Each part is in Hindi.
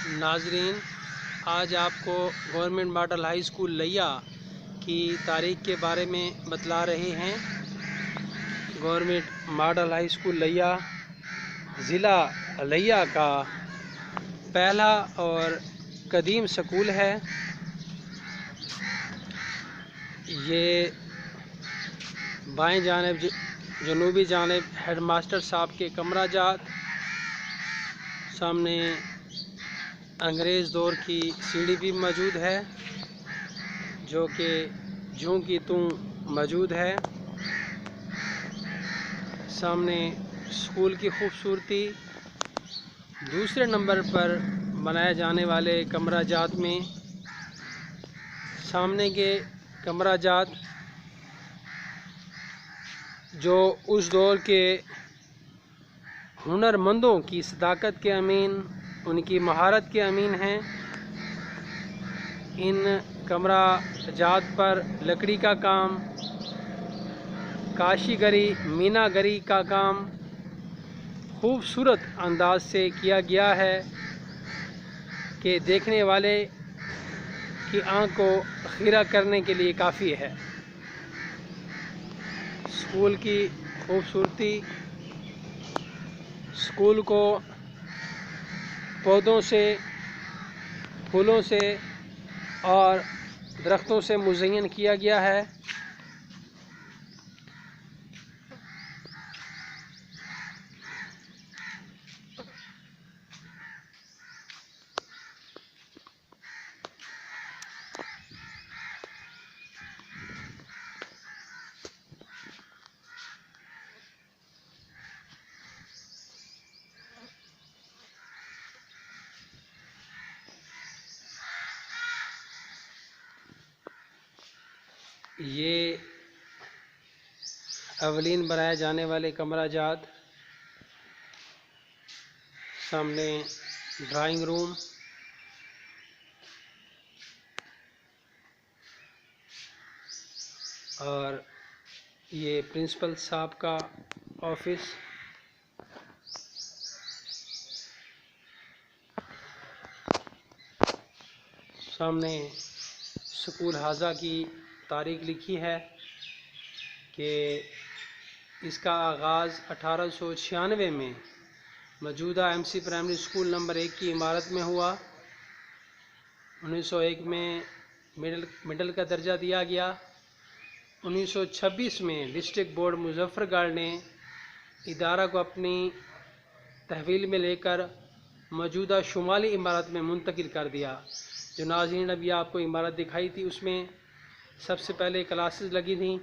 नाजरीन, आज आपको गवर्नमेंट मॉडल हाई स्कूल लिया की तारीख के बारे में बतला रहे हैं। गवर्नमेंट मॉडल हाई स्कूल लिया ज़िला लिया का पहला और कदीम स्कूल है। ये बाएं जानिब जनूबी जानिब हेडमास्टर साहब के कमरा जात, सामने अंग्रेज़ दौर की सीढ़ी भी मौजूद है जो कि जूं की तूं मौजूद है। सामने स्कूल की खूबसूरती। दूसरे नंबर पर बनाए जाने वाले कमरा जात में सामने के कमरा जात जो उस दौर के हुनरमंदों की सदाकत के अमीन, उनकी महारत के अमीन हैं। इन कमरा जात पर लकड़ी का काम, काशीगरी, मीनागरी का काम खूबसूरत अंदाज से किया गया है कि देखने वाले की आंख को खीरा करने के लिए काफ़ी है। स्कूल की खूबसूरती, स्कूल को पौधों से, फूलों से और दरख्तों से मुज़य्यन किया गया है। ये अवलीन बनाए जाने वाले कमरा जात, सामने ड्राइंग रूम और ये प्रिंसिपल साहब का ऑफिस। सामने स्कूल हाजा की तारीख लिखी है कि इसका आगाज़ 1896 में मौजूदा एमसी प्राइमरी स्कूल नंबर 1 की इमारत में हुआ। 1901 में मिडल का दर्जा दिया गया। 1926 में डिस्ट्रिक्ट बोर्ड मुजफ्फरगढ़ ने इदारा को अपनी तहवील में लेकर मौजूदा शुमाली इमारत में मुंतकिल कर दिया। जो नाज़रीन अभी आपको इमारत दिखाई थी उसमें सबसे पहले क्लासेस लगी थी।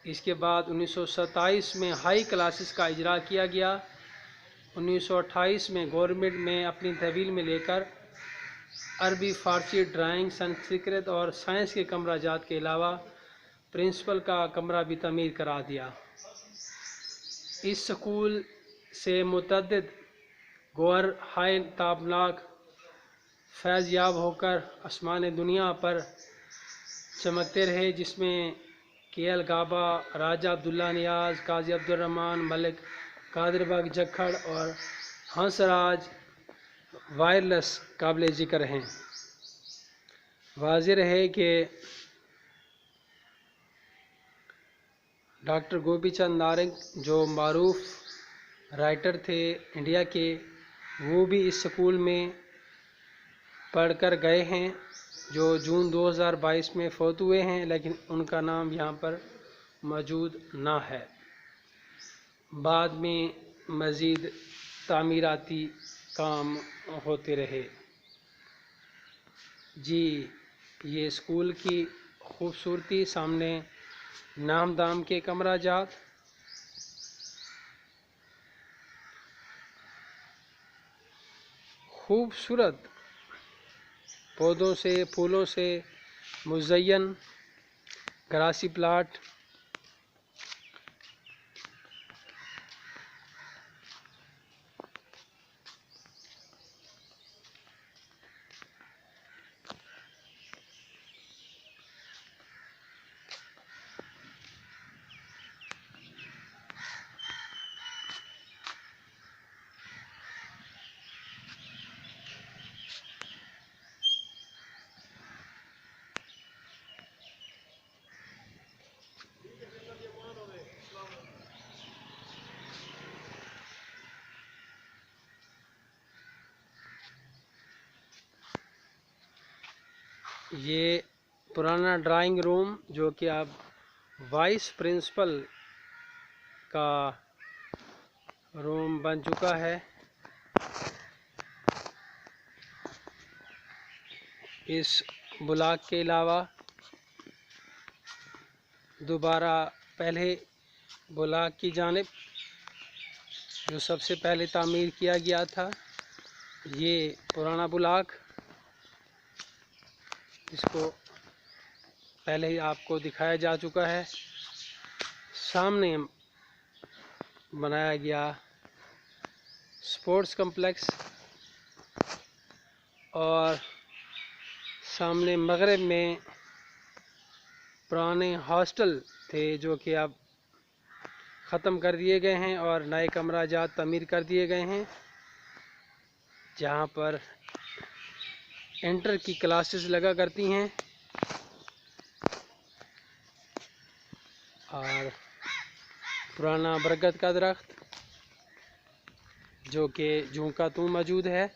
इसके बाद 1927 में हाई क्लासेस का इजरा किया गया। 1928 में गवर्नमेंट में अपनी तहवील में लेकर अरबी, फ़ारसी, ड्राइंग, संस्कृत और साइंस के कमरा जात के अलावा प्रिंसिपल का कमरा भी तमीर करा दिया। इस स्कूल से मुतअद्दिद गौहर हाय ताबनाक फैज़ याब होकर आसमान दुनिया पर चमकते रहे, जिसमें KL गाबा, राजा अब्दुल्ला नियाज, काजी अब्दुर्रहमान, मलिक कादिर बग जखड़ और हंसराज वायरलेस काबिल ज़िक्र हैं। वाज़ेह है कि डॉक्टर गोपी चंद नारंग जो मारूफ राइटर थे इंडिया के, वो भी इस स्कूल में पढ़कर गए हैं, जो जून 2022 में फौत हुए हैं, लेकिन उनका नाम यहाँ पर मौजूद ना है। बाद में मज़ीद तामीराती काम होते रहे। जी, ये स्कूल की खूबसूरती। सामने नाम दाम के कमरा जात, खूबसूरत पौधों से, फूलों से मुज़य्यन ग्रासी प्लाट। ये पुराना ड्राइंग रूम जो कि अब वाइस प्रिंसिपल का रूम बन चुका है। इस ब्लॉक के अलावा दोबारा पहले ब्लॉक की जानिब जो सबसे पहले तामीर किया गया था, ये पुराना ब्लॉक, इसको पहले ही आपको दिखाया जा चुका है। सामने बनाया गया स्पोर्ट्स कम्प्लेक्स और सामने मगरिब में पुराने हॉस्टल थे जो कि अब ख़त्म कर दिए गए हैं और नए कमरा जात तमीर कर दिए गए हैं, जहाँ पर इंटर की क्लासेस लगा करती हैं। और पुराना बरगद का दरख्त जो कि झूका तू मौजूद है।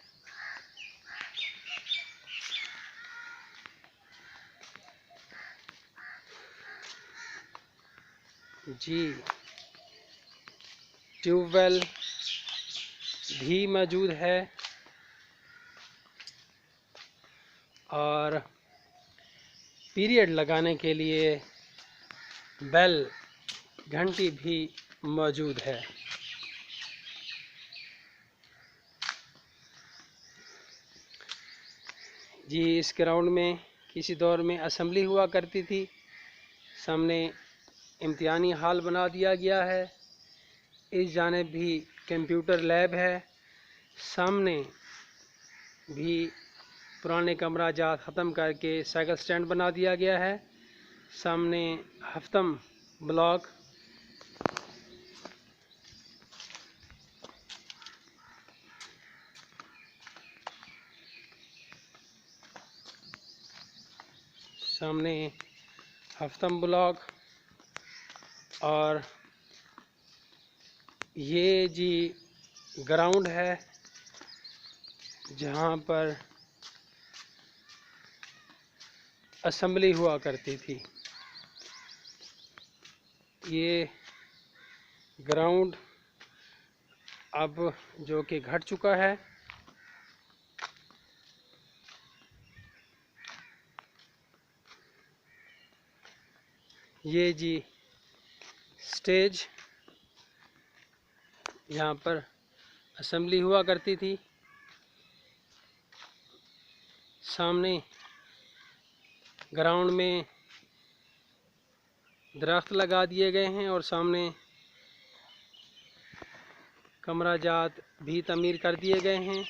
जी, ट्यूबवेल भी मौजूद है और पीरियड लगाने के लिए बेल घंटी भी मौजूद है। जी, इस ग्राउंड में किसी दौर में असेंबली हुआ करती थी। सामने इम्तिहानी हॉल बना दिया गया है। इस जानिब भी कंप्यूटर लैब है। सामने भी पुराने कमरा जात ख़त्म करके साइकिल स्टैंड बना दिया गया है। सामने हफ्तम ब्लॉक, सामने हफ्तम ब्लॉक और ये जी ग्राउंड है जहाँ पर असेंबली हुआ करती थी। ये ग्राउंड अब जो कि घट चुका है। ये जी स्टेज, यहाँ पर असेंबली हुआ करती थी। सामने ग्राउंड में दरख्त लगा दिए गए हैं और सामने कमरा जात भी तमीर कर दिए गए हैं।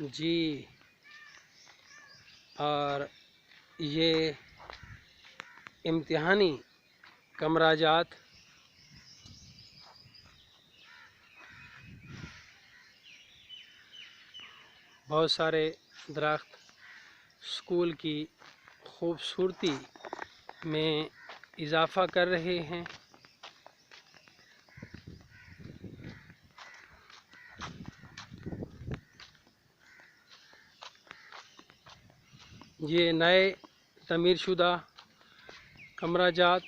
जी, और ये इम्तिहानी कमरा जात बहुत सारे दरख्त स्कूल की खूबसूरती में इजाफ़ा कर रहे हैं। ये नए तमीर शुदा कमरा जात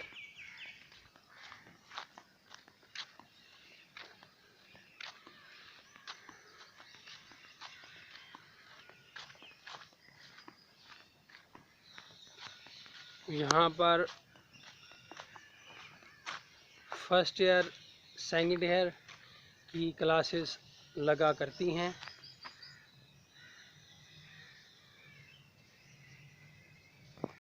यहाँ पर फर्स्ट ईयर सेकंड ईयर की क्लासेस लगा करती हैं।